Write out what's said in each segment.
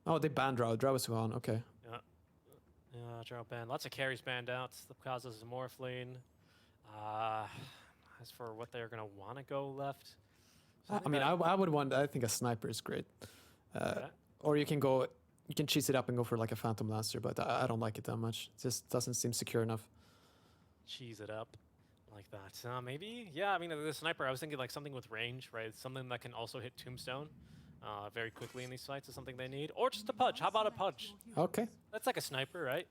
Oh, they banned Drow. Drow is on. Okay. Yeah. Yeah, Drow banned. Lots of carries banned out. The causes of Morphling. As for what they're going to want to go left. I mean, I would want. I think a sniper is great. Okay. Or you can go. You can cheese it up and go for like a Phantom Lancer, but I don't like it that much. It just doesn't seem secure enough. Cheese it up like that. Maybe, yeah, I mean, the sniper, I was thinking like something with range, right? Something that can also hit Tombstone very quickly in these fights is something they need. Or just a Pudge. How about a Pudge? Okay. That's like a sniper, right?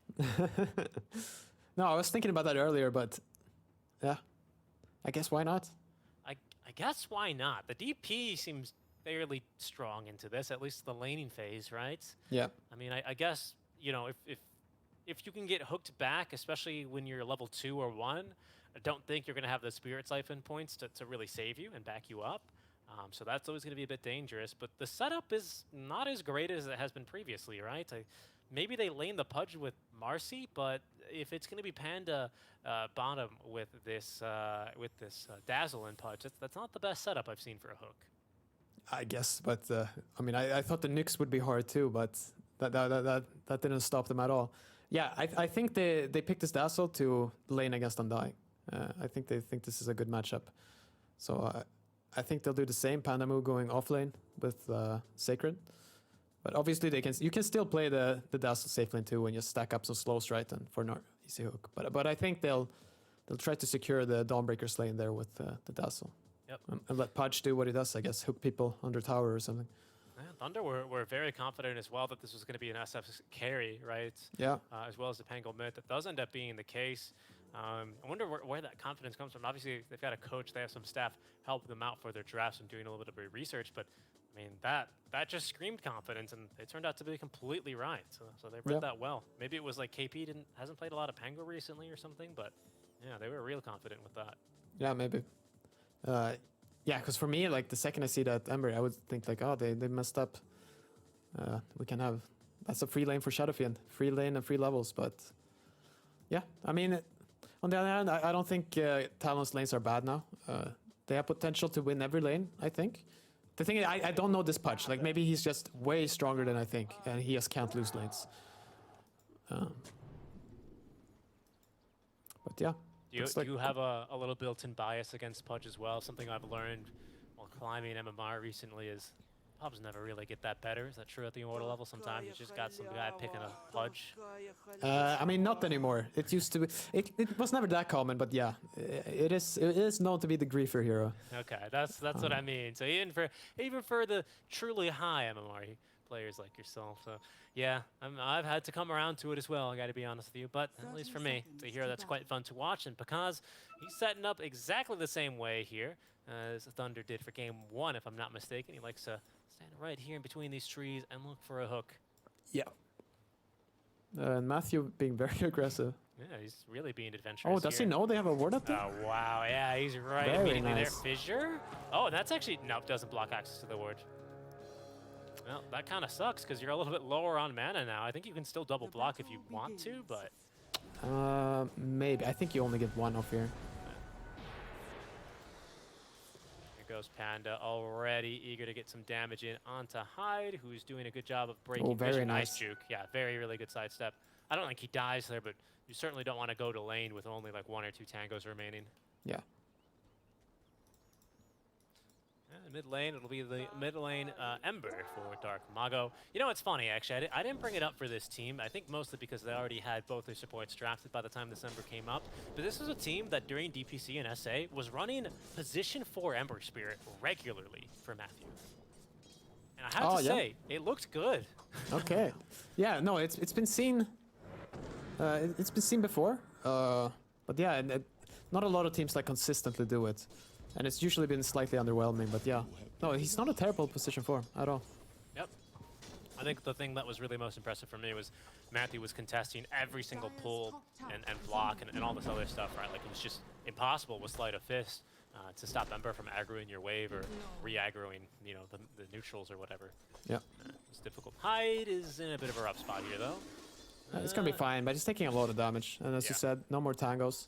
No, I was thinking about that earlier, but yeah, I guess why not? I guess why not? The DP seems fairly strong into this, at least the laning phase, right? Yeah. I mean, I guess, you know, if you can get hooked back, especially when you're level 2 or 1, I don't think you're going to have the Spirit Siphon points to really save you and back you up. So that's always going to be a bit dangerous. But the setup is not as great as it has been previously, right? Maybe they lane the Pudge with Marcy, but if it's going to be Panda bottom with this Dazzle and Pudge, that's not the best setup I've seen for a hook. I guess, but I mean, I thought the Nyx would be hard too, but that didn't stop them at all. Yeah, I think they picked this Dazzle to lane against Undying. I think they think this is a good matchup. So I think they'll do the same. Pandamu going off lane with Sacred. But obviously you can still play the Dazzle safe lane too when you stack up some slows, right, and for an easy hook. But I think they'll try to secure the Dawnbreaker's lane there with the Dazzle. Yep. And let Pudge do what he does, I guess, hook people under tower or something. Yeah, Thunder were very confident as well that this was going to be an SF carry, right? Yeah. As well as the Pango mid. That does end up being the case. I wonder where that confidence comes from. Obviously, they've got a coach. They have some staff helping them out for their drafts and doing a little bit of research. But, I mean, that just screamed confidence, and it turned out to be completely right. So they read that well. Maybe it was like KP hasn't played a lot of Pango recently or something, but, yeah, they were real confident with that. Yeah, maybe. Yeah, because for me, like the second I see that Ember, I would think like, oh, they messed up. We can have that's a free lane for Shadowfiend, free lane and free levels. But yeah, I mean, on the other hand, I don't think Talon's lanes are bad now. They have potential to win every lane, I think. The thing is, I don't know this Pudge. Like maybe he's just way stronger than I think, and he just can't lose lanes. But yeah. Do you have a little built-in bias against Pudge as well? Something I've learned while climbing MMR recently is pubs never really get that better. Is that true at the Immortal level? Sometimes you just got some guy picking a Pudge. I mean, not anymore. It used to be. It was never that common, but yeah, it is known to be the griefer hero. Okay, that's what I mean. So even for the truly high MMR players like yourself. So yeah, I've had to come around to it as well, I gotta be honest with you, but at least for me, it's a hero that's quite fun to watch, and because he's setting up exactly the same way here as Thunder did for game 1, if I'm not mistaken. He likes to stand right here in between these trees and look for a hook. Yeah. And Matthew being very aggressive. Yeah, he's really being adventurous. Oh, does he know they have a ward up there? Oh, wow. Yeah, he's right very immediately nice. there. Fissure? Oh, that's actually... Nope, doesn't block access to the ward. Well, that kind of sucks because you're a little bit lower on mana now. I think you can still double block if you want to, but... Maybe. I think you only get one off here. Here goes Panda, already eager to get some damage in onto Hyde, who's doing a good job of breaking. Oh, very vision. nice juke. Yeah, really good sidestep. I don't think he dies there, but you certainly don't want to go to lane with only like 1 or 2 tangos remaining. Yeah. Mid lane, it'll be the mid lane Ember for Dark Mago. You know, it's funny, actually. I didn't bring it up for this team. I think mostly because they already had both their supports drafted by the time this Ember came up. But this was a team that during DPC and SA was running position 4 Ember Spirit regularly for Matthew. And I have to say, it looked good. Okay. Yeah, no, it's been seen. It's been seen before. But yeah, not a lot of teams like consistently do it. And it's usually been slightly underwhelming, but yeah. No, he's not a terrible position for him at all. Yep. I think the thing that was really most impressive for me was Matthew was contesting every single pull and block and all this other stuff, right? Like, it was just impossible with Sleight of Fist to stop Ember from aggroing your wave or re-aggroing, you know, the neutrals or whatever. Yeah. It's difficult. Hyde is in a bit of a rough spot here, though. It's going to be fine, but he's taking a lot of damage. And as you said, no more tangos.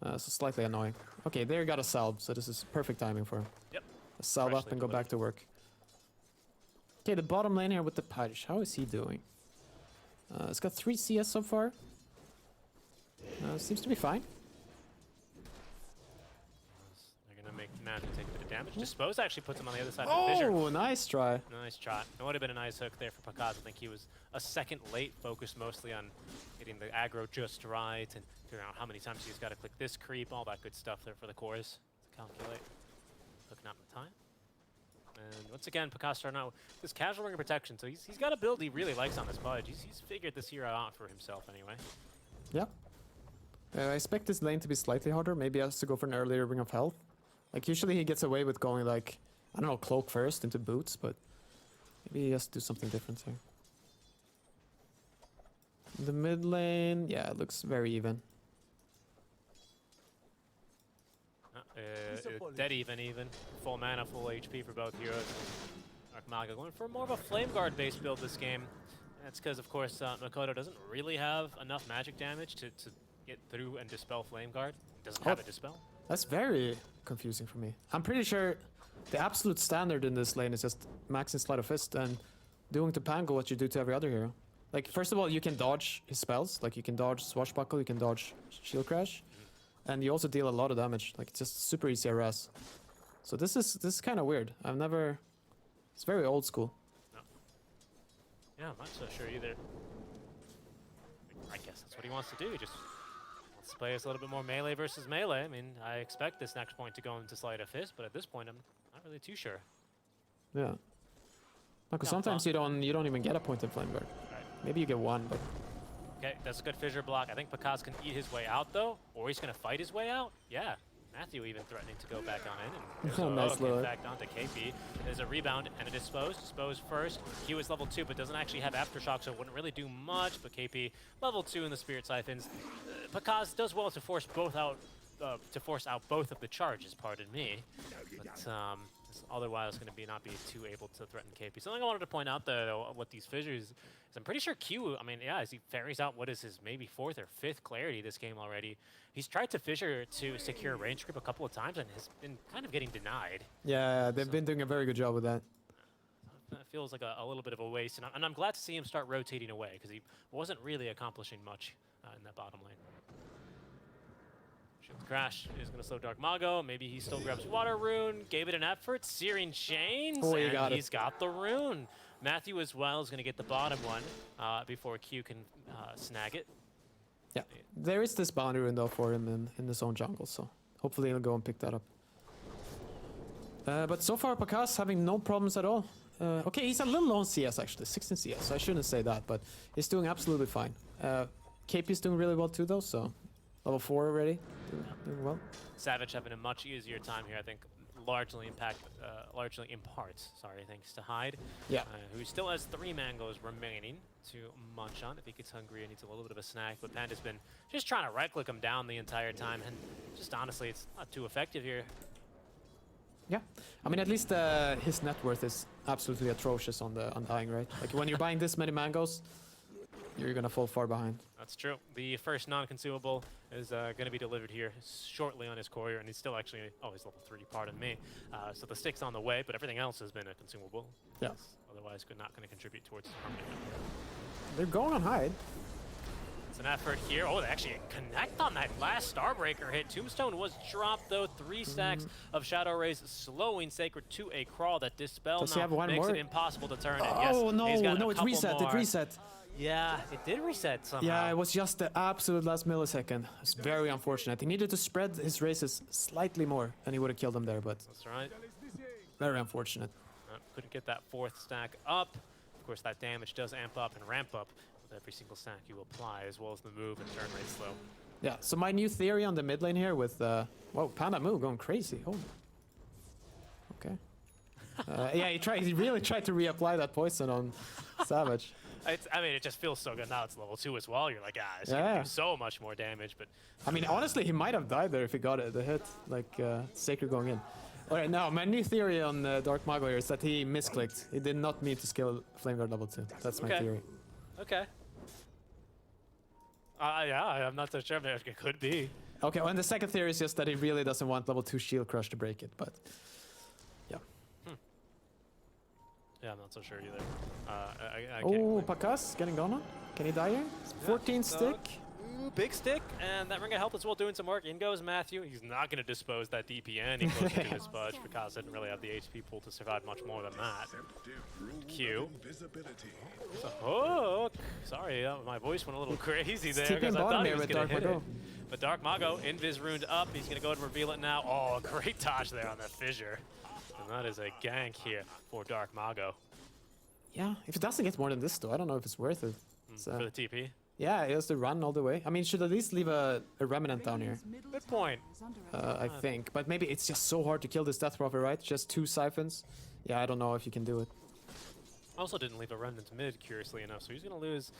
So slightly annoying. Okay, there you got a salve, so this is perfect timing for him. Yep. A salve up and go back to work. Okay, the bottom lane here with the Pudge. How is he doing? It's got 3 CS so far. Seems to be fine. They're going to make Matthew take a bit of damage. Dispose actually puts him on the other side of the fissure. Oh, nice try. Nice shot. It would have been a nice hook there for Pakaz. I think he was a second late, focused mostly on getting the aggro just right and figuring out how many times he's got to click this creep, all that good stuff there for the cores to calculate. Hooking out in time. And once again, Pakaz starting out with this casual ring of protection, so he's got a build he really likes on this Pudge. He's figured this hero out for himself anyway. Yeah. I expect this lane to be slightly harder. Maybe he has to go for an earlier Ring of Health. Like, usually he gets away with going, like, I don't know, Cloak first into boots, but maybe he has to do something different here. The mid lane, yeah, it looks very even. Dead even. Full mana, full HP for both heroes. Arcmaga going for more of a Flame Guard based build this game. That's because, of course, Makoto doesn't really have enough magic damage to get through and dispel Flame Guard. Doesn't have a dispel. That's very confusing for me. I'm pretty sure the absolute standard in this lane is just maxing Sleight of Fist and doing to Pango what you do to every other hero. Like, first of all, you can dodge his spells. Like, you can dodge Swashbuckle, you can dodge Shield Crash. And you also deal a lot of damage. Like, it's just super easy RS. So this is kind of weird. I've never... It's very old school. No. Yeah, I'm not so sure either. I guess that's what he wants to do. He just wants to play us a little bit more melee versus melee. I mean, I expect this next point to go into Sleight of Fist, but at this point, I'm not really too sure. Yeah. Because sometimes you don't even get a point in Flame Guard. Right. Maybe you get one, but... Okay, that's a good fissure block. I think Pakaz can eat his way out, though, or he's going to fight his way out. Yeah, Matthew even threatening to go back on in. And Nice look. Back onto KP. There's a rebound and a dispose. Dispose first. Q is level 2, but doesn't actually have Aftershock, so it wouldn't really do much. But KP, level 2 in the Spirit Siphons. Pakaz does well to force both out, out both of the charges, pardon me. But otherwise, going to not be too able to threaten KP. Something I wanted to point out, though, what these fissures is I'm pretty sure Q, I mean, yeah, as he ferries out what is his maybe 4th or 5th clarity this game already, he's tried to fissure to secure range grip a couple of times and has been kind of getting denied. Yeah, they've been doing a very good job with that. That feels like a little bit of a waste, and I'm glad to see him start rotating away because he wasn't really accomplishing much in that bottom lane. Shield Crash is going to slow Dark Mago. Maybe he still grabs Water Rune, gave it an effort. Searing Chains, and he's got the rune. Matthew as well is going to get the bottom one before Q can snag it. Yeah, there is this boundary window for him in his own jungle, so hopefully he'll go and pick that up. But so far, Pakaz having no problems at all. Okay, he's a little low on CS actually, 16 CS, so I shouldn't say that, but he's doing absolutely fine. KP's doing really well too though, so level 4 already, doing well. Savage having a much easier time here, I think. Largely in parts, thanks to Hyde. Yeah. Who still has 3 mangoes remaining to munch on if he gets hungry and needs a little bit of a snack. But Panda's been just trying to right-click him down the entire time, and just honestly, it's not too effective here. Yeah, I mean, at least his net worth is absolutely atrocious on the undying, right? Like when you're buying this many mangoes, you're gonna fall far behind. That's true. The first non-consumable is going to be delivered here shortly on his courier, and he's still actually, oh, he's level 3, pardon me. So the stick's on the way, but everything else has been a consumable. Yeah. Otherwise, not going to contribute towards harmony. They're going on Hyde. It's an effort here. Oh, they actually connect on that last Starbreaker hit. Tombstone was dropped, though. 3 stacks of Shadow Rays slowing Sacred to a crawl. That Dispel Does he have one makes more? It impossible to turn it. Oh, yes, no, it reset, it reset. Yeah, it did reset somehow. Yeah, it was just the absolute last millisecond. It's very unfortunate. He needed to spread his races slightly more, and he would have killed him there, but... That's right. Very unfortunate. Couldn't get that 4th stack up. Of course, that damage does amp up and ramp up with every single stack you apply, as well as the move and turn rate slow. Yeah, so my new theory on the mid lane here with... whoa, Panda move going crazy. Oh. Okay. Yeah, he really tried to reapply that poison on Savage. I mean, it just feels so good now. It's level 2 as well. You're like, it's gonna do so much more damage. But I mean, honestly, he might have died there if he got the hit, like Sacred going in. All right, now my new theory on Dark Mago here is that he misclicked. He did not mean to skill Flame Guard level 2. That's my theory. Okay. Yeah, I'm not so sure. It could be. Okay, well, and the second theory is just that he really doesn't want level 2 Shield Crush to break it, but yeah. Yeah, I'm not so sure either. I Oh, can't. Pakas getting gone on. Can he die here? 14 stick. Ooh, big stick, and that ring of health as well doing some work. In goes Matthew. He's not going to dispose that DP any closer to his fudge because didn't really have the HP pool to survive much more than that. Q. It's a hook. Sorry, my voice went a little crazy there because I thought he was going to hit it. But Dark Mago, Invis ruined up. He's going to go and reveal it now. Oh, great dodge there on that fissure. And that is a gank here for Dark Mago. Yeah, if it doesn't get more than this though, I don't know if it's worth it. For the TP. Yeah, he has to run all the way. I mean, should at least leave a remnant down here. Good point. I think. But maybe it's just so hard to kill this Death Prophet, right? Just 2 siphons. Yeah, I don't know if you can do it. Also didn't leave a remnant mid, curiously enough, so he's going to lose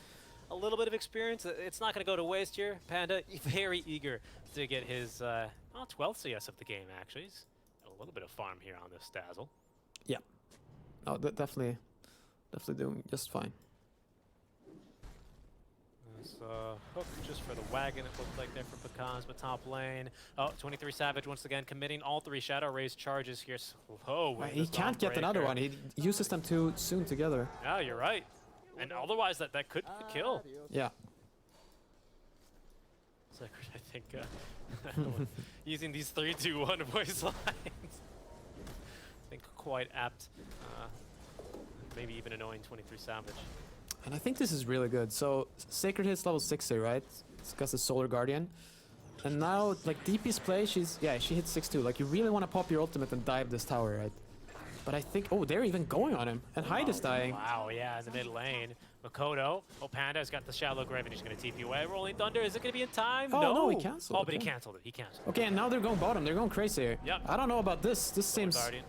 a little bit of experience. It's not going to go to waste here. Panda, very eager to get his 12th CS of the game, actually. He's got a little bit of farm here on this Dazzle. Yeah. Oh, definitely doing just fine. Hook just for the wagon, it looked like there for Pekaz, but top lane. Oh, 23 Savage once again committing all 3 Shadow Raise charges here. Slow with he can't get another one. He uses them too soon together. Yeah, you're right. And otherwise, that could be the kill. Yeah. Secret, I think, using these 3-2-1 voice lines. I think quite apt. Maybe even annoying 23 Savage. And I think this is really good. So Sacred hits level 60, right? It's got the Solar Guardian. And now, like, DP's play, she hits 6-2. Like, you really want to pop your ultimate and dive this tower, right? But I think, oh, they're even going on him. And Hyde is dying. Wow, yeah, in the mid lane. Makoto, Panda's got the shallow grave and he's going to TP away. Rolling Thunder, is it going to be in time? Oh, no, he canceled. Oh, but he canceled it. He canceled it. Okay, and now they're going bottom. They're going crazy here. Yep. I don't know about this. This seems... Guardian.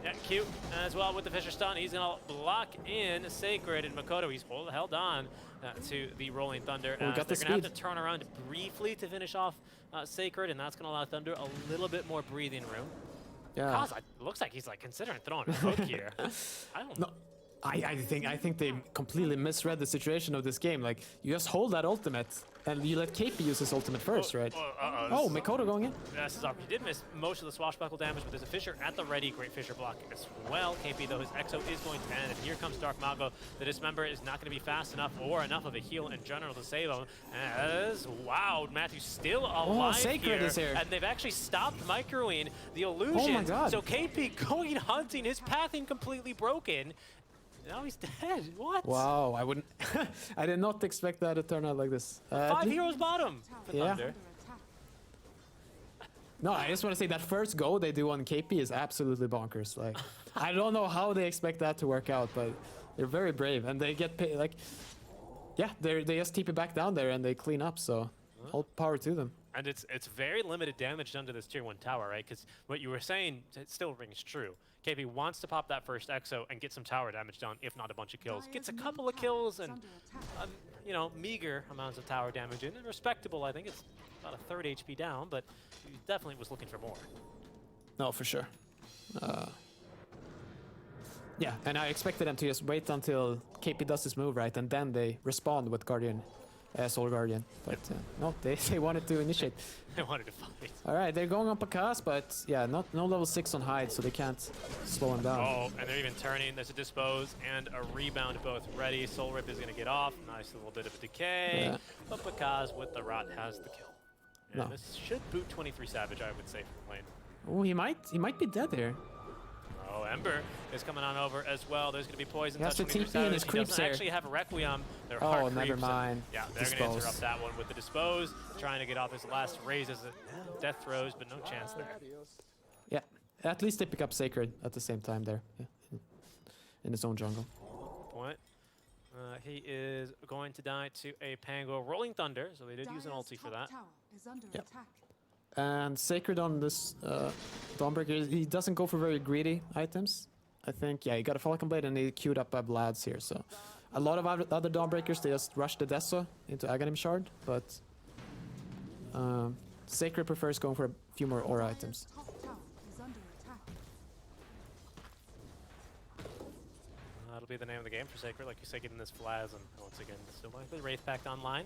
Yeah, cute as well with the Fisher stun. He's going to block in Sacred, and Makoto, he's held on to the Rolling Thunder. Well, they're going to have to turn around briefly to finish off Sacred, and that's going to allow Thunder a little bit more breathing room. Yeah. Kaz, it looks like he's like considering throwing a hook here. I don't know. I think they completely misread the situation of this game. Like, you just hold that ultimate, and you let KP use his ultimate first, right? Oh, Makoto going in? This is up. He did miss most of the swashbuckle damage, but there's a Fissure at the ready. Great Fissure block as well. KP, though, his Exo is going to end, and here comes Dark Mago. The Dismember is not going to be fast enough or enough of a heal in general to save him. As, wow, Matthew's still alive Sacred is here. And they've actually stopped microing the illusion. Oh my god. So KP going hunting, his pathing completely broken. Now he's dead. What? Wow, I wouldn't. I did not expect that to turn out like this. 5 heroes bottom for Thunder. No, I just want to say that first go they do on KP is absolutely bonkers. Like, I don't know how they expect that to work out, but they're very brave and they get paid. Like, yeah, they just TP back down there and they clean up. So, all power to them. And it's very limited damage done to this tier 1 tower, right? Because what you were saying, it still rings true. KP wants to pop that first Exo and get some tower damage done, if not a bunch of kills. Gets a couple of kills and, you know, meager amounts of tower damage in. And respectable, I think it's about a 3rd HP down, but he definitely was looking for more. No, for sure. Yeah, and I expected them to just wait until KP does his move, right? And then they respond with Guardian. Soul Guardian, but no, they wanted to initiate. They wanted to fight. All right, they're going on Pakas, but yeah, no level 6 on Hyde, so they can't slow him down. Oh, and they're even turning. There's a dispose and a rebound both ready. Soul Rip is going to get off. Nice little bit of a decay. Yeah. But Pakas with the rot has the kill. Yeah, no. This should boot 23 Savage, I would say, from the lane. Oh, he might be dead here. Oh, Ember is coming on over as well. There's going to be poison. He has to TP in his creeps there. Actually have a Requiem. Oh, never mind. Yeah, they're going to interrupt that one with the dispose. Trying to get off his last raise as a death throws, but no chance there. Yeah, at least they pick up Sacred at the same time there. Yeah. In his own jungle. Point. He is going to die to a Pango Rolling Thunder, so they did use an ulti for that. Yep. And Sacred on this Dawnbreaker, he doesn't go for very greedy items. I think, yeah, he got a Falcon Blade and he queued up Vlad's here, so... A lot of other Dawnbreakers, they just rush the Deso into Aghanim Shard, but... Sacred prefers going for a few more aura items. That'll be the name of the game for Sacred, like you say, getting this Flaz, and once again, still likely Wraith Pact online.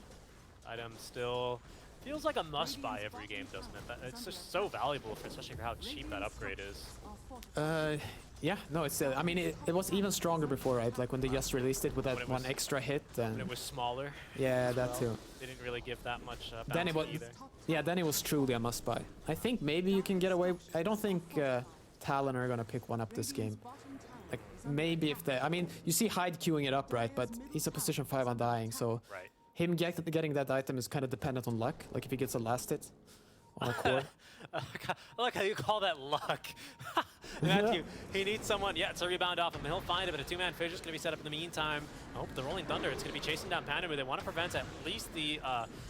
Item still... Feels like a must-buy every game, doesn't it? It's just so valuable, especially for how cheap that upgrade is. Yeah, no, it's. I mean, it was even stronger before, right? Like when they just released it with that one extra hit, and And it was smaller. yeah, that too. They didn't really give that much Then it was, either. yeah, then it was truly a must-buy. I think maybe you can get away. I don't think Talon are gonna pick one up this game. Like maybe if they, I mean, you see Hyde queuing it up, right? But he's a position 5 on dying, so Right. him getting that item is kind of dependent on luck. Like if he gets a last hit on a core. I like how you call that luck. Matthew, he needs someone. Yeah, it's a rebound off him. He'll find it, but a two-man fissure is going to be set up in the meantime. Oh, the Rolling Thunder, it's going to be chasing down Panda, but they want to prevent at least the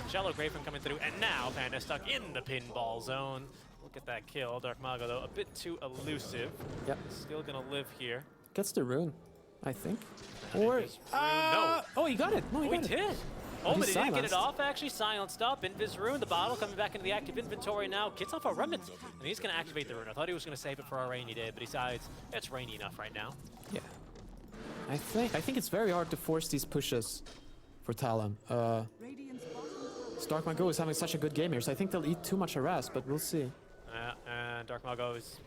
Shallow Grave from coming through. And now Panda stuck in the pinball zone. Look at that kill. Dark Mago, though, a bit too elusive. Yep. Still going to live here. Gets the rune, I think. Or no. Oh, he got it. No, he got it. Did. Oh, but he didn't get it silenced. off, actually. Silenced up. Invis rune, the bottle coming back into the active inventory now. Gets off a remnant, and he's going to activate the rune. I thought he was going to save it for a rainy day, but besides, it's rainy enough right now. Yeah. I think it's very hard to force these pushes for Talon. Stark Mago is having such a good game here, so I think they'll eat too much harass, but we'll see. And Dark Mago is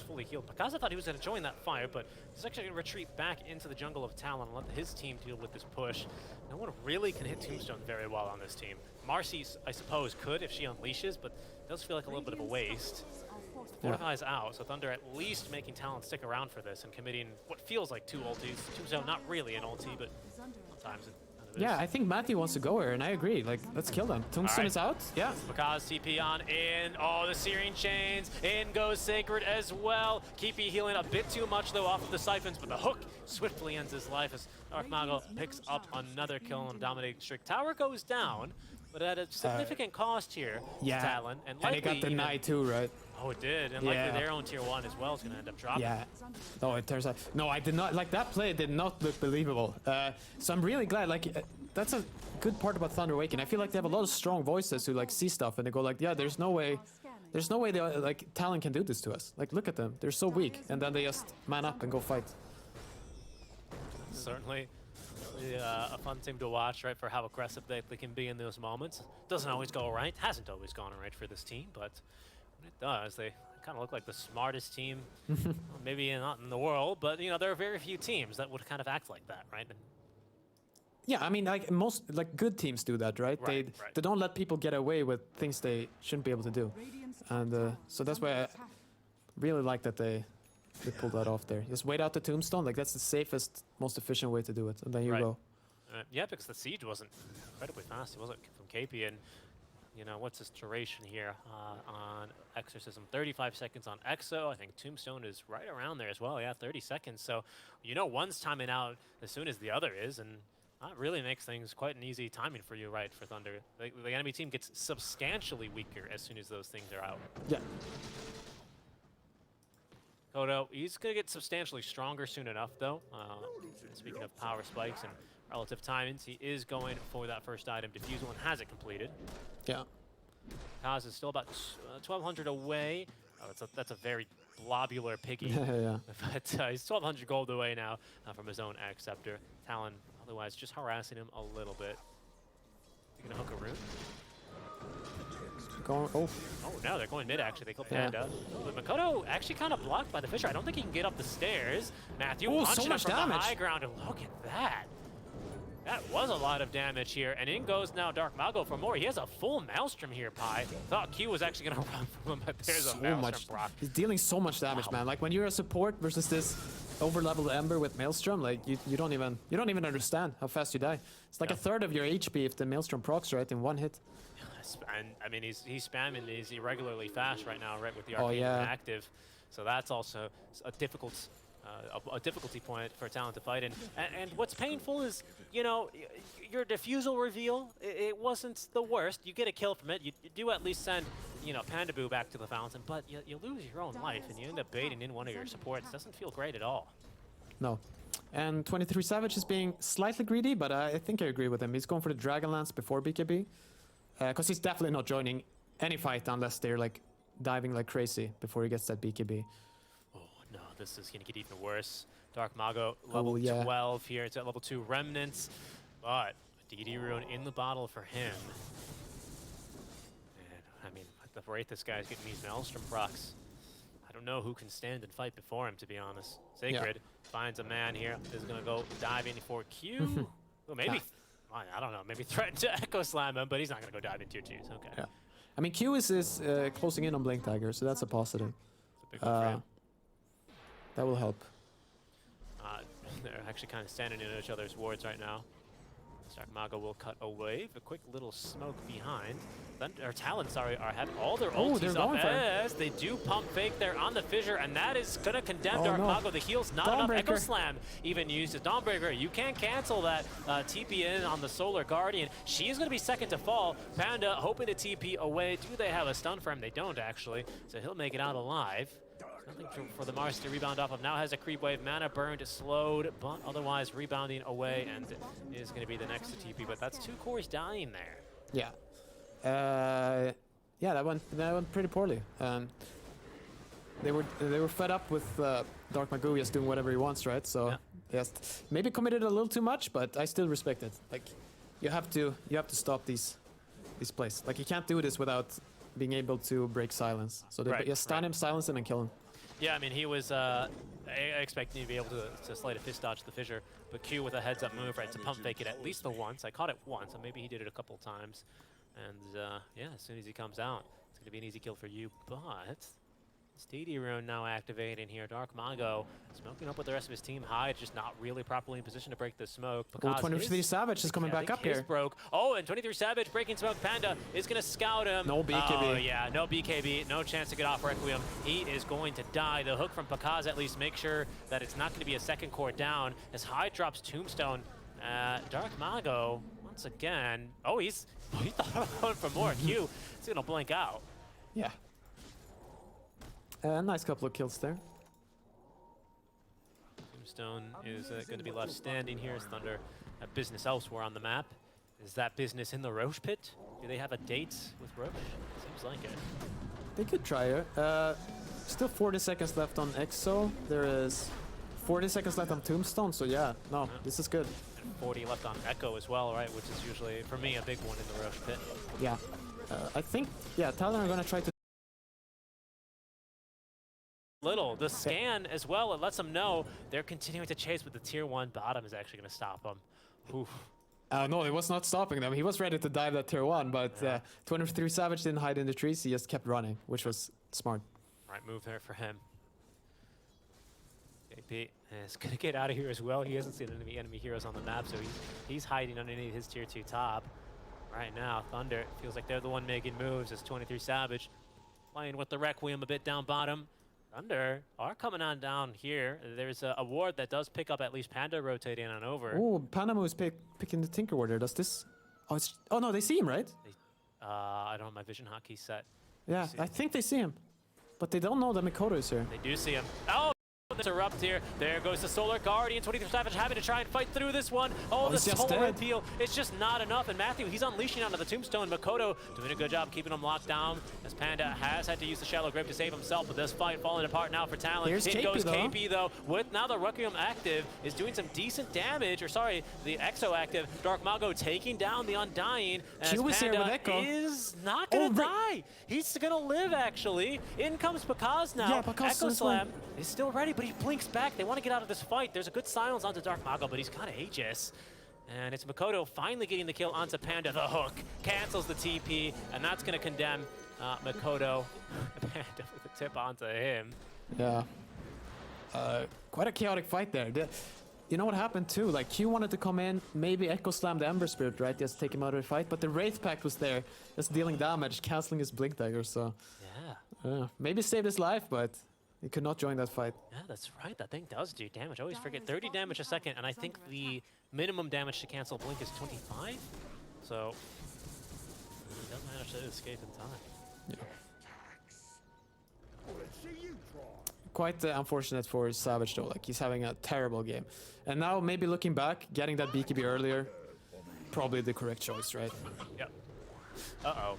fully healed. Because I thought he was going to join that fire, but he's actually going to retreat back into the jungle of Talon and let his team deal with this push. No one really can hit Tombstone very well on this team. Marcy, I suppose, could if she unleashes, but it does feel like a little bit of a waste. Fortify's out, so Thunder at least making Talon stick around for this and committing what feels like 2 ultis. Tombstone not really an ulti, but sometimes it kind of is. Yeah, I think Matthew wants to go here, and I agree. Like, let's kill them. Tombstone is out. Yeah. Because TP on in. Oh, the Searing Chains. In goes Sacred as well. Keepy healing a bit too much, though, off of the siphons, but the hook swiftly ends his life as Dark Mago picks up another kill on a dominating streak. Tower goes down, but at a significant cost here Yeah. to Talon. And it got denied too, right? Oh, it did. And likely their own tier 1 as well is going to end up dropping. Yeah. Oh, it turns out. No, I did not. Like, that play did not look believable. So I'm really glad. Like, that's a good part about Thunder Awaken. I feel like they have a lot of strong voices who, like, see stuff and they go, like, yeah, there's no way they, like, Talon can do this to us. Like, look at them. They're so weak. And then they just man up and go fight. Certainly a fun team to watch, right, for how aggressive they can be in those moments. Doesn't always go right. Hasn't always gone right for this team, but when it does, they kind of look like the smartest team, well, maybe not in the world, but, you know, there are very few teams that would kind of act like that, right? And yeah, I mean, like, most, like, good teams do that, right? They don't let people get away with things they shouldn't be able to do. And so that's why I really like that they pulled that off there. Just wait out the Tombstone. Like, that's the safest, most efficient way to do it. And then you go. Yeah, because the siege wasn't incredibly fast. It wasn't from KP. And, you know, what's his duration here on Exorcism? 35 seconds on Exo. I think Tombstone is right around there as well. Yeah, 30 seconds. So, you know, one's timing out as soon as the other is. And that really makes things quite an easy timing for you, right, for Thunder. The enemy team gets substantially weaker as soon as those things are out. Yeah. Kodo, he's going to get substantially stronger soon enough, though. Speaking of power spikes and relative timings, he is going for that first item, Diffusal, and has it completed. Yeah. Kaz is still about 1,200 away. Oh, that's a very globular piggy. Yeah. But he's 1,200 gold away now from his own X-Scepter. Talon, otherwise, just harassing him a little bit. You going to hook a rune? Oh, no, they're going mid, actually. They kill Panda. But Makoto actually kind of blocked by the Fisher. I don't think he can get up the stairs. Matthew launching so much from damage. the high ground, and look at that. That was a lot of damage here. And in goes now Dark Mago for more. He has a full Maelstrom here, Pi. Thought Q was actually going to run from him, but there's a Maelstrom proc. He's dealing so much damage, man. Like, when you're a support versus this over-leveled Ember with Maelstrom, like, you don't even understand how fast you die. It's like a third of your HP if the Maelstrom procs right in one hit. And I mean, he's spamming these irregularly fast right now, right, with the Arcane active. So that's also a difficulty point for Talon to fight. And what's painful is, you know, your Diffusal reveal, it wasn't the worst. You get a kill from it. You do at least send, you know, Pandaboo back to the fountain, but you lose your own life and you end up baiting in one of your supports. Doesn't feel great at all. No. And 23 Savage is being slightly greedy, but I think I agree with him. He's going for the Dragonlance before BKB. Because he's definitely not joining any fight unless they're, like, diving like crazy before he gets that BKB. Oh, no, this is going to get even worse. Dark Mago, level 12 here. It's at level 2 Remnants. But DD Rune in the bottle for him. And, I mean, at the rate this guy's getting these Maelstrom procs, I don't know who can stand and fight before him, to be honest. Sacred finds a man here. Is going to go dive in for Q. Well, maybe, I don't know, maybe threaten to Echo Slam him, but he's not going to go dive into tier 2s. Okay. Yeah. I mean, Q is closing in on Blink Dagger, so that's a positive. It's a big one for him. That will help. They're actually kind of standing in each other's wards right now. Dark will cut away. A quick little smoke behind. Talon, sorry, are having all their ultis up as they do pump fake there on the fissure, and that is going to condemn Dark. The heal's not enough. Echo Slam even used as Dawnbreaker. You can't cancel that TP in on the Solar Guardian. She is going to be second to fall. Panda hoping to TP away. Do they have a stun for him? They don't, actually. So he'll make it out alive. Nothing for the Mars to rebound off of. Now has a creep wave. Mana burned, slowed, but otherwise rebounding away, and is going to be the next to TP. But that's 2 cores dying there. Yeah. Yeah, that went pretty poorly. They were fed up with Dark Magoo just doing whatever he wants, right? So yes, maybe committed a little too much, but I still respect it. Like, you have to stop these plays. Like, you can't do this without being able to break silence. So they just stun him, silence him, and kill him. Yeah, I mean, he was expecting to be able to slide a fist dodge the fissure, but Q with a heads-up move, right, to pump fake it at least the once. I caught it once, so maybe he did it a couple times. And yeah, as soon as he comes out, it's going to be an easy kill for you, but Steedy Rune now activating here. Dark Mago smoking up with the rest of his team. Hyde just not really properly in position to break the smoke. 23 Savage is coming back up here. Broke. Oh, and 23 Savage breaking smoke. Panda is going to scout him. No BKB. Oh, yeah, no BKB. No chance to get off Requiem. He is going to die. The hook from Pakaz at least make sure that it's not going to be a second core down as Hyde drops Tombstone. Dark Mago, once again. Oh, he thought about it for more. Q is going to blink out. Yeah. Nice couple of kills there. Tombstone is going to be left standing here as Thunder have business elsewhere on the map. Is that business in the Roche pit? Do they have a date with Roche? Seems like it. They could try it. Still 40 seconds left on Exo. There is 40 seconds left on Tombstone, so yeah, this is good. And 40 left on Echo as well, right? Which is usually, for me, a big one in the Roche pit. Yeah. I think, Talon are going to try to the scan as well, it lets them know they're continuing to chase, but the tier 1 bottom is actually going to stop them. Oof. No, it was not stopping them. He was ready to dive that tier 1, but 23 Savage didn't hide in the trees. He just kept running, which was smart. Right move there for him. JP is going to get out of here as well. He hasn't seen any enemy heroes on the map, so he's hiding underneath his tier 2 top. Right now, Thunder feels like they're the one making moves as 23 Savage playing with the Requiem a bit down bottom. Thunder are coming on down here. There's a ward that does pick up at least Panda rotating on over. Oh, Panama is picking the Tinker Ward there. Does this... Oh, no, they see him, right? I don't have my vision hotkey set. Yeah, I think they see him. But they don't know that Mikoto is here. They do see him. Oh! Interrupt here. There goes the Solar Guardian. 23 Savage having to try and fight through this one. Oh, the Solar Appeal. It's just not enough. And Matthew, he's unleashing onto the Tombstone. Makoto doing a good job keeping him locked down as Panda has had to use the Shallow Grip to save himself. But this fight falling apart now for Talon. Here's In KP, goes KP though. With now the Requiem active is doing some decent damage. Or sorry, the Exo active. Dark Mago taking down the Undying. As Panda is not going to die. He's going to live actually. In comes Pakaz now. Yeah, Pakaz Echo Slam is still ready, but he blinks back. They want to get out of this fight. There's a good silence onto Dark Mago, but he's kind of Aegis. And it's Makoto finally getting the kill onto Panda. The hook cancels the TP, and that's going to condemn Makoto. Panda with a tip onto him. Yeah. Quite a chaotic fight there. You know what happened too? Like, Q wanted to come in, maybe Echo Slam the Ember Spirit, right? Just take him out of the fight. But the Wraith Pact was there, just dealing damage, canceling his Blink Dagger. So yeah, maybe saved his life, but he could not join that fight. Yeah, that's right. That thing does do damage. I always forget 30 damage a second, and I think the minimum damage to cancel Blink is 25. So he does manage to escape in time. Yeah. Quite unfortunate for Savage though. Like, he's having a terrible game. And now maybe looking back, getting that BKB earlier, probably the correct choice, right? Yep. Uh-oh.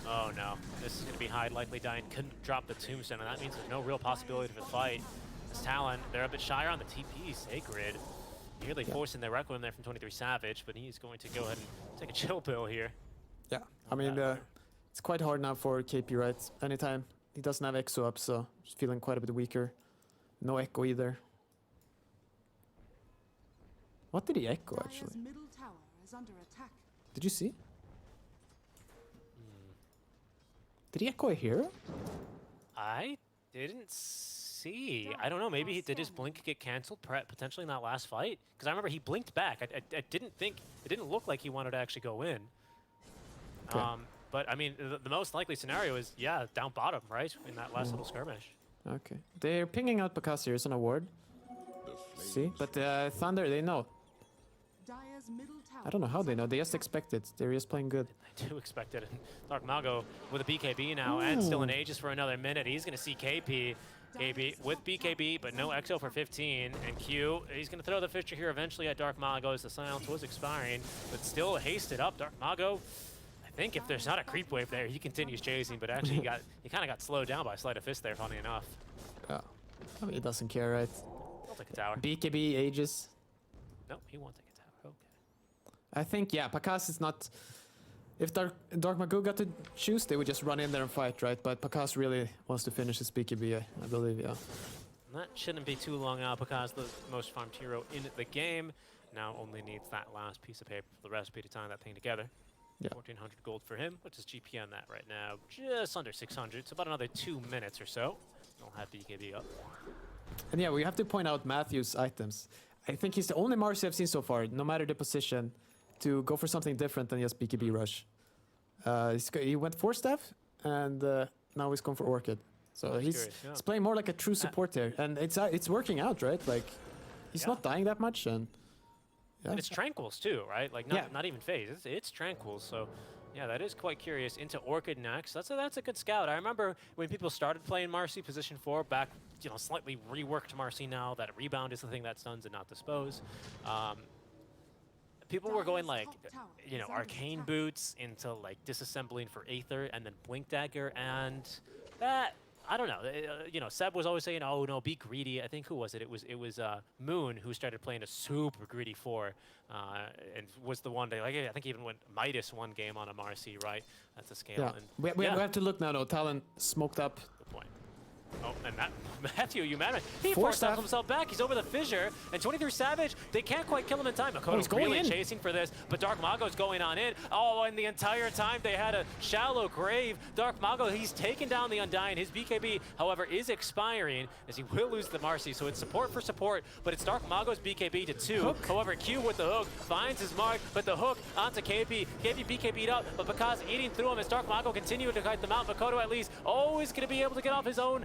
Oh no, this is going to be Hyde likely dying, couldn't drop the Tombstone, and that means there's no real possibility of a fight. As Talon, they're a bit shyer on the TP, Sacred. Nearly forcing the Requiem there from 23 Savage, but he's going to go ahead and take a chill pill here. Yeah, I mean, it's quite hard now for KP, right? Anytime he doesn't have Exo up, so he's feeling quite a bit weaker. No Echo either. What did he Echo, actually? Dire's middle tower is under attack. Did you see? Did he Echo a hero? I didn't see. I don't know. Maybe did his blink get canceled potentially in that last fight? Because I remember he blinked back. I didn't think it didn't look like he wanted to actually go in. Okay. But I mean, the most likely scenario is down bottom, right, in that last little skirmish. Okay. They're pinging out Bakassi. Here's an award. See? But Thunder, they know. Dire's middle tower I don't know how they know. They just expect it. They're just playing good. I do expect it. And Dark Mago with a BKB now and still in Aegis for another minute. He's going to see KP. KP with BKB, but no Exo for 15. And Q, he's going to throw the Fisher here eventually at Dark Mago as the silence was expiring, but still hasted up. Dark Mago, I think if there's not a creep wave there, he continues chasing, but actually he kind of got slowed down by Sleight of Fist there, funny enough. Yeah. I mean, he doesn't care, right? He'll take a tower. BKB, Aegis. No, he won't take a tower. Okay. I think, yeah, Pakas is not... If Dark Magoo got to choose, they would just run in there and fight, right? But Pakas really wants to finish his BKB, I believe, yeah. And that shouldn't be too long now because the most farmed hero in the game now only needs that last piece of paper for the recipe to tie that thing together. Yeah. 1,400 gold for him. What's his GP on that right now? Just under 600. It's about another 2 minutes or so. He'll have BKB up. And yeah, we have to point out Matthew's items. I think he's the only Marcy I've seen so far, no matter the position, to go for something different than just BKB Rush. He went 4-staff, and now he's going for Orchid. So he's playing more like a true support here, and it's working out, right? Like, he's not dying that much, and... Yeah. And it's Tranquils too, right? Like, not even Phase. It's Tranquils, so... Yeah, that is quite curious. Into Orchid next. That's a good scout. I remember when people started playing Marcy position 4 back, slightly reworked Marcy now. That rebound is the thing that stuns and not dispose. People were going like, arcane boots into like disassembling for Aether and then Blink Dagger, and that I don't know. Seb was always saying, "Oh no, be greedy." I think who was it? It was Moon who started playing a super greedy 4, and was the one day. Like I think even when Midas one game on a Marcy, right? That's a scale. Yeah. And we have to look now. No, Talon smoked up. Good point. Oh, and Matthew, he forced himself back. He's over the fissure, and 23 Savage, they can't quite kill him in time. Makoto's really chasing for this, but Dark Mago's going on in. Oh, and the entire time they had a shallow grave. Dark Mago, he's taken down the Undying. His BKB, however, is expiring, as he will lose the Marcy, so it's support for support, but it's Dark Mago's BKB to 2. Hook. However, Q with the hook finds his mark, but the hook onto KP. KP BKB'd up, but Bakaz eating through him as Dark Mago continuing to kite them out. Makoto at least always going to be able to get off his own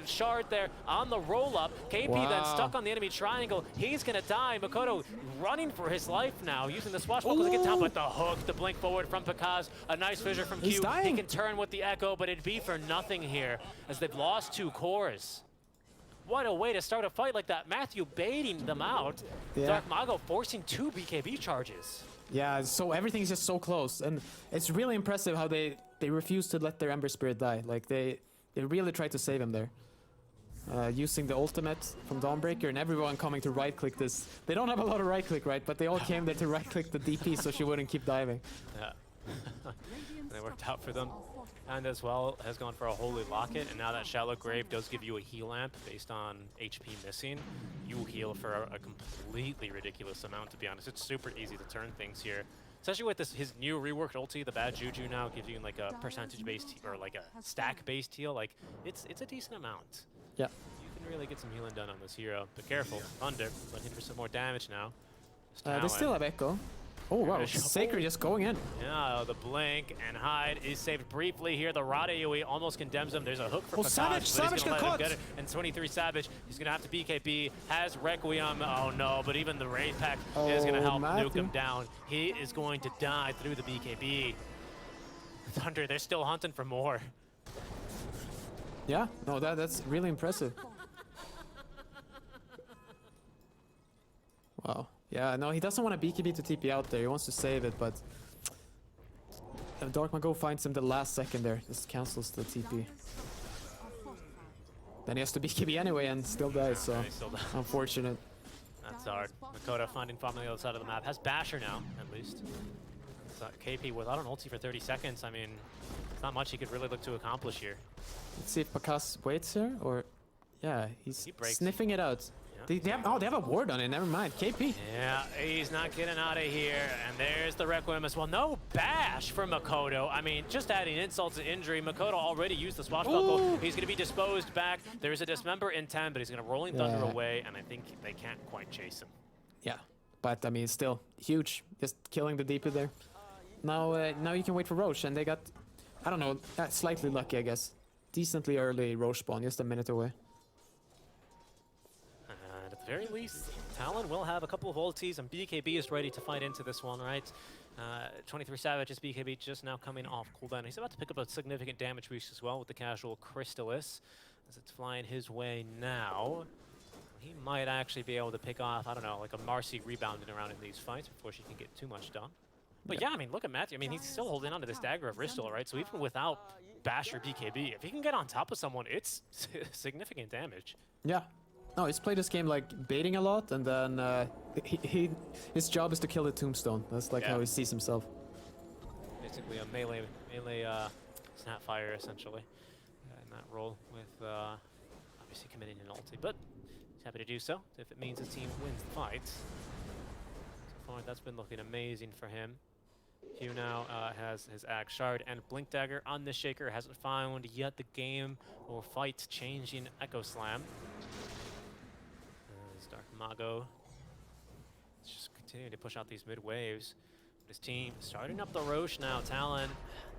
shard there on the roll-up. KP then stuck on the enemy triangle. He's going to die. Makoto running for his life now, using the swashbuckle to get down, but the hook, the blink forward from Pakaz. A nice fissure from Q. He can turn with the Echo, but it'd be for nothing here, as they've lost 2 cores. What a way to start a fight like that. Matthew baiting them out. Yeah. Dark Mago forcing 2 BKB charges. Yeah, so everything is just so close. And it's really impressive how they refuse to let their Ember Spirit die. Like, they really try to save him there. Using the ultimate from Dawnbreaker, and everyone coming to right-click this. They don't have a lot of right-click, right? But they all came there to right-click the DP so she wouldn't keep diving. Yeah. And it worked out for them. And as well has gone for a Holy Locket, and now that Shallow Grave does give you a heal amp based on HP missing. You heal for a completely ridiculous amount, to be honest. It's super easy to turn things here. Especially with his new reworked ulti, the Bad Juju now gives you like a percentage-based or like a stack-based heal. Like, it's a decent amount. Yeah. You can really get some healing done on this hero. But careful, Thunder looking for some more damage now. They still have Echo. Oh wow, Sacred just going in. Yeah, the blink and hide is saved briefly here. The Rod AoE almost condemns him. There's a hook for Savage got caught. And 23 Savage, he's gonna have to BKB, has Requiem. Oh no, but even the Raid Pack is gonna help nuke him down. He is going to die through the BKB. Thunder, they're still hunting for more. Yeah, no, that's really impressive. Wow. Yeah, no, he doesn't want a BKB to TP out there. He wants to save it, but Dark Mago finds him the last second there. Just cancels the TP. Then he has to BKB anyway and still dies, so unfortunate. That's hard. Makoto finding farm on the other side of the map. Has Basher now, at least. with KP without an ulti for 30 seconds, I mean, it's not much he could really look to accomplish here. Let's see if Pakas waits here, or... Yeah, he's He breaks. sniffing it out. Yeah. They have a ward on it, never mind. KP. Yeah, he's not getting out of here, and there's the Requiem as well. No bash for Makoto. I mean, just adding insult to injury. Makoto already used the swashbuckle. Ooh. He's going to be disposed back. There's a dismember in 10, but he's going to Rolling Thunder away, and I think they can't quite chase him. Yeah, but I mean, still huge. Just killing the DP there. Now you can wait for Roche, and they got, I don't know, slightly lucky, I guess. Decently early Roche spawn, just a minute away. And at the very least, Talon will have a couple of ultis, and BKB is ready to fight into this one, right? 23 Savage's BKB just now coming off cooldown. He's about to pick up a significant damage boost as well with the casual Crystallis, as it's flying his way now. He might actually be able to pick off, I don't know, like a Marcy rebounding around in these fights before she can get too much done. But yeah, I mean, look at Matthew. I mean, he's still holding on to this dagger of Ristal, right? So even without bash or BKB, if he can get on top of someone, it's significant damage. Yeah. No, he's played this game like baiting a lot, and then his job is to kill the tombstone. That's like how he sees himself. Basically a melee Snapfire, essentially, in that role with obviously committing an ulti. But he's happy to do so if it means his team wins the fight. So far, that's been looking amazing for him. Hugh now has his Axe Shard and Blink Dagger on the Shaker. Hasn't found yet the game or fight changing Echo Slam. As Dark Mago is just continuing to push out these mid waves. His team starting up the Roche now. Talon,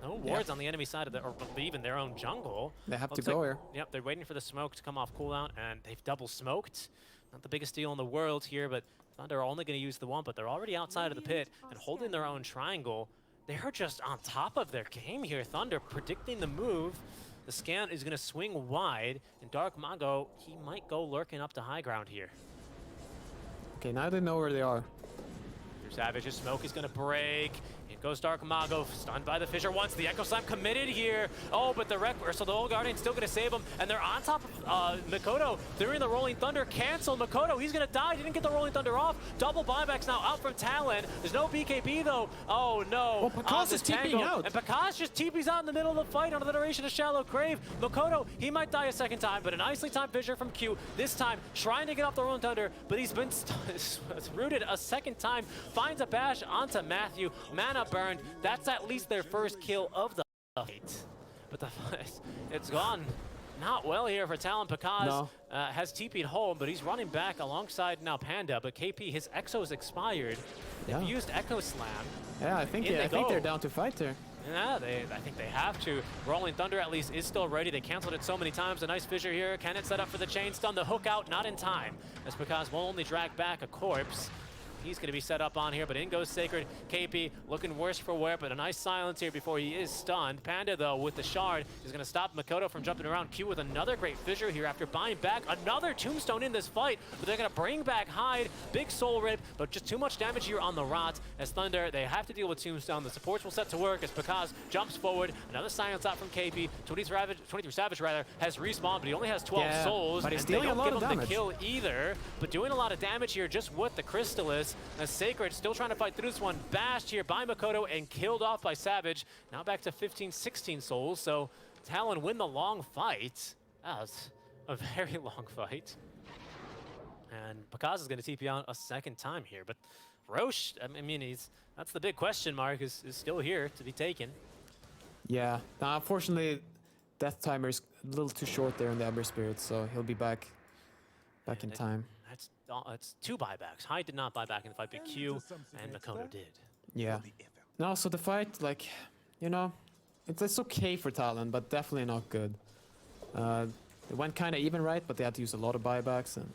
no wards on the enemy side of the, or even their own jungle. They have Looks to go like, here. Yep, they're waiting for the smoke to come off cooldown, and they've double smoked. Not the biggest deal in the world here, but Thunder are only going to use the one, but they're already outside of the pit and holding their own triangle. They're just on top of their game here. Thunder predicting the move. The scan is going to swing wide, and Dark Mago, he might go lurking up to high ground here. Okay, now they know where they are. Savage's smoke is going to break. In goes Dark Mago, stunned by the Fissure once. The Echo Slam committed here. Oh, but the so the Old Guardian's still going to save him. And they're on top of Makoto. They're in the Rolling Thunder. Cancel Makoto. He's going to die. Didn't get the Rolling Thunder off. Double buybacks now out from Talon. There's no BKB though. Oh no. Well, Pakas is TPing out. And Pakas just TP's out in the middle of the fight on the duration of Shallow Grave. Makoto, he might die a second time, but a nicely timed Fissure from Q. This time, trying to get off the Rolling Thunder, but he's been rooted a second time. Finds a bash onto Matthew. Mana burned. That's at least their first kill of the fight. But it's gone not well here for Talon. Pakas has TP'd home, but he's running back alongside now Panda. But KP, his Exo's expired. They've used Echo Slam. Yeah, I think they're down to fight here. Yeah, I think they have to. Rolling Thunder at least is still ready. They canceled it so many times. A nice Fissure here. Can it set up for the chain stun? The hook out, not in time. That's because we'll only drag back a corpse. He's going to be set up on here, but in goes Sacred. KP looking worse for wear, but a nice silence here before he is stunned. Panda, though, with the shard, is going to stop Makoto from jumping around. Q with another great Fissure here after buying back another Tombstone in this fight, but they're going to bring back Hyde. Big Soul Rip, but just too much damage here on the Rot. As Thunder, they have to deal with Tombstone. The supports will set to work as Pakas jumps forward. Another silence out from KP. 23 Savage, rather, has respawned, but he only has 12 souls. But he's and dealing they don't a lot give of him damage. the kill either, but doing a lot of damage here just with the Crystallis. As Sacred still trying to fight through this one. Bashed here by Makoto and killed off by Savage. Now back to 15, 16 souls. So Talon win the long fight. That was a very long fight. And Pakas is going to TP out a second time here. But Roche, I mean, that's the big question mark, is still here to be taken. Yeah. Now, unfortunately, Death Timer is a little too short there in the Ember Spirit, so he'll be back in time. It's 2 buybacks. Hyde did not buy back in the fight, but Q and Makoto did. Yeah. No, so the fight, like, you know, it's okay for Talon, but definitely not good. It went kind of even right, but they had to use a lot of buybacks. And,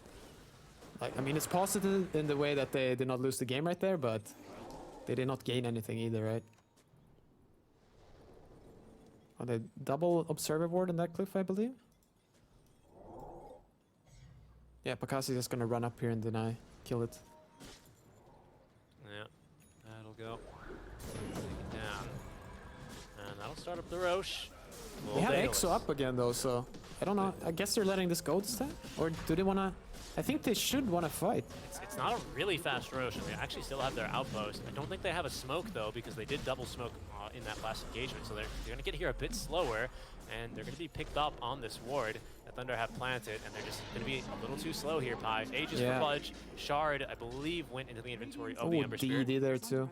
like, I mean, it's positive in the way that they did not lose the game right there, but they did not gain anything either, right? Oh, they double Observer Ward in that cliff, I believe? Yeah, Pakas is just gonna run up here and deny, kill it. Yeah, that'll go. Take it down. And that'll start up the Roche. They have Exo up again though, so I don't know. I guess they're letting this go this time? Or do they wanna I think they should want to fight. It's not a really fast Roche. They actually still have their outpost. I don't think they have a smoke, though, because they did double smoke in that last engagement. So they're going to get here a bit slower, and they're going to be picked up on this ward that Thunder have planted, and they're just going to be a little too slow here, Pi. Aegis for Fudge. Shard, I believe, went into the inventory of the Ember Spirit. DD there, too.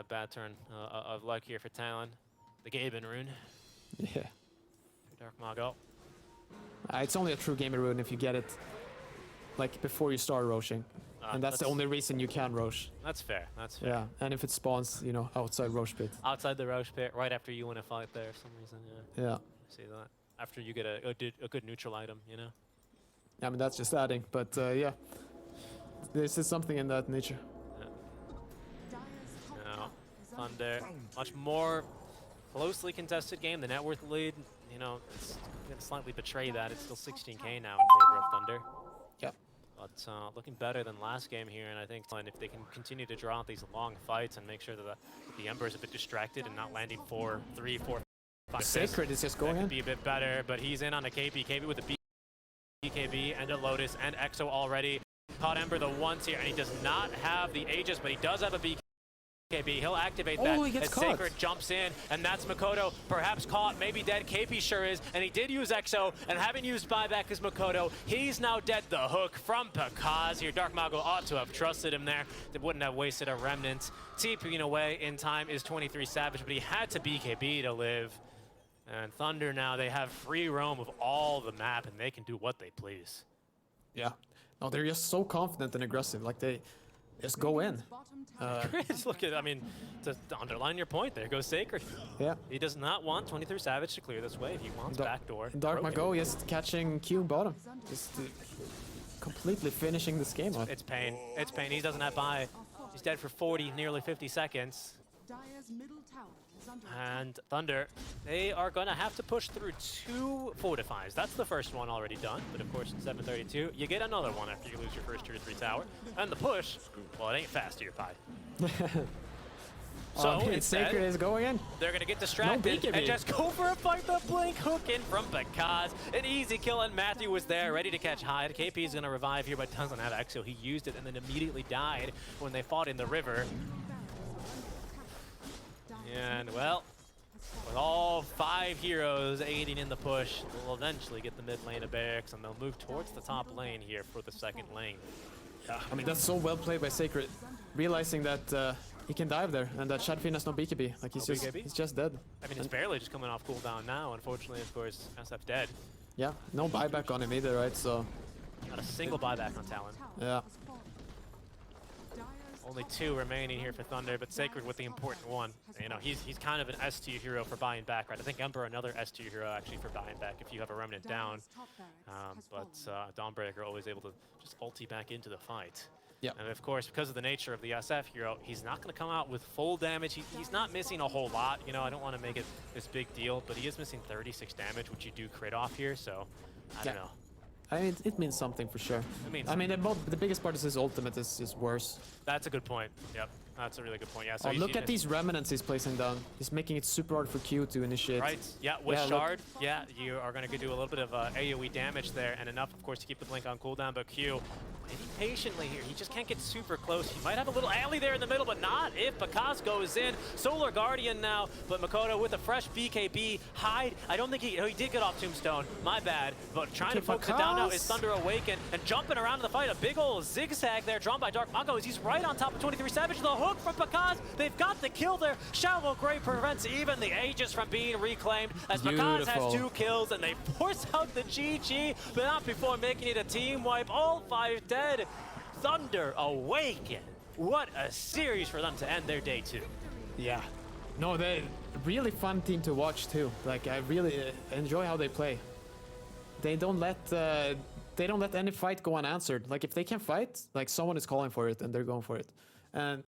Bad turn of luck here for Talon. The Gaben rune. Yeah. Dark Mago. It's only a true gamer rune if you get it like before you start roshing. And that's the only reason you can rosh. That's fair. That's fair. Yeah, and if it spawns, you know, outside rosh pit. Outside the Roche pit, right after you win a fight there for some reason, yeah. Yeah. I see that. After you get a good neutral item, you know? Yeah, I mean, that's just adding, but yeah. This is something in that nature. Now, Thunder, much more closely contested game. The net worth lead, you know, it's going to slightly betray that. It's still 16k now in favor of Thunder. Yeah. But looking better than last game here, and I think if they can continue to draw out these long fights and make sure that the Ember is a bit distracted and not landing 4, 3, 4, 5, Sacred is just going in. Could be a bit better, but he's in on a KP. KP with the BKB and a Lotus and Exo already. Caught Ember the once here, and he does not have the Aegis, but he does have a BKB. He'll activate that he gets as caught. Sacred jumps in, and that's Makoto, perhaps caught, maybe dead. KP sure is, and he did use Exo, and having used buyback as Makoto, he's now dead. The hook from Pakaz here. Dark Mago ought to have trusted him there. They wouldn't have wasted a remnant. TPing away in time is 23 Savage, but he had to BKB to live. And Thunder now, they have free roam of all the map, and they can do what they please. Yeah. No, they're just so confident and aggressive. Like, they just go in. Chris, look at, I mean, to underline your point, there goes Sacred. Yeah. He does not want 23 Savage to clear this wave. He wants backdoor. Dark Mago just catching Q bottom. Just completely finishing this game off. It's pain. It's pain. He doesn't have buy. He's dead for 40, nearly 50 seconds. Dire's middle tower is under And Thunder, they are going to have to push through 2 fortifies. That's the first one already done, but of course in 732, you get another one after you lose your first tier 3 tower. And the push, well, it ain't fast here, Pi. So instead, Sacred is going in. they're going to get distracted and just go for a fight. The blink hook in from Pakaz. An easy kill, and Matthew was there, ready to catch Hyde. KP is going to revive here, but doesn't have Exo. He used it and then immediately died when they fought in the river. And, well, with all 5 heroes aiding in the push, they'll eventually get the mid lane of barracks, and they'll move towards the top lane here for the second lane. Yeah, I mean, that's so well played by Sacred. Realizing that he can dive there, and that Shadfin has no BKB. Like, he's just dead. I mean, it's barely just coming off cooldown now. Unfortunately, of course, SF's dead. Yeah, no buyback on him either, right? So Not a single buyback on Talon. yeah. Only 2 remaining here for Thunder, but Sacred with the important one. You know, he's kind of an S-tier hero for buying back, right? I think Ember another S-tier hero actually for buying back if you have a Remnant down. But Dawnbreaker always able to just ulti back into the fight. Yeah. And of course, because of the nature of the SF hero, he's not going to come out with full damage. He's not missing a whole lot. You know, I don't want to make it this big deal, but he is missing 36 damage, which you do crit off here, so I don't know. I mean, it means something for sure. I mean, the biggest part is his ultimate is worse. That's a good point. Yep, that's a really good point. Yeah. So look at these remnants he's placing down. He's making it super hard for Q to initiate. Right. Yeah. With Shard, yeah, you are going to do a little bit of AOE damage there, and enough, of course, to keep the blink on cooldown. But Q, maybe patiently here. He just can't get super close. He might have a little alley there in the middle, but not if Pakaz goes in. Solar Guardian now, but Makoto with a fresh BKB. Hyde, I don't think he did get off Tombstone. My bad. But trying to focus it down now is Thunder Awaken and jumping around in the fight. A big old zigzag there drawn by Dark Mago as he's right on top of 23 Savage. The hook from Pakaz. They've got the kill there. Shallow Grave prevents even the Aegis from being reclaimed as Pakaz has 2 kills and they force out the GG, but not before making it a team wipe. All 5 dead. Thunder Awaken. What a series for them to end their day 2. Yeah. No, they really fun team to watch too. Like, I really enjoy how they play. They don't let any fight go unanswered. Like, if they can fight, like, someone is calling for it and they're going for it. And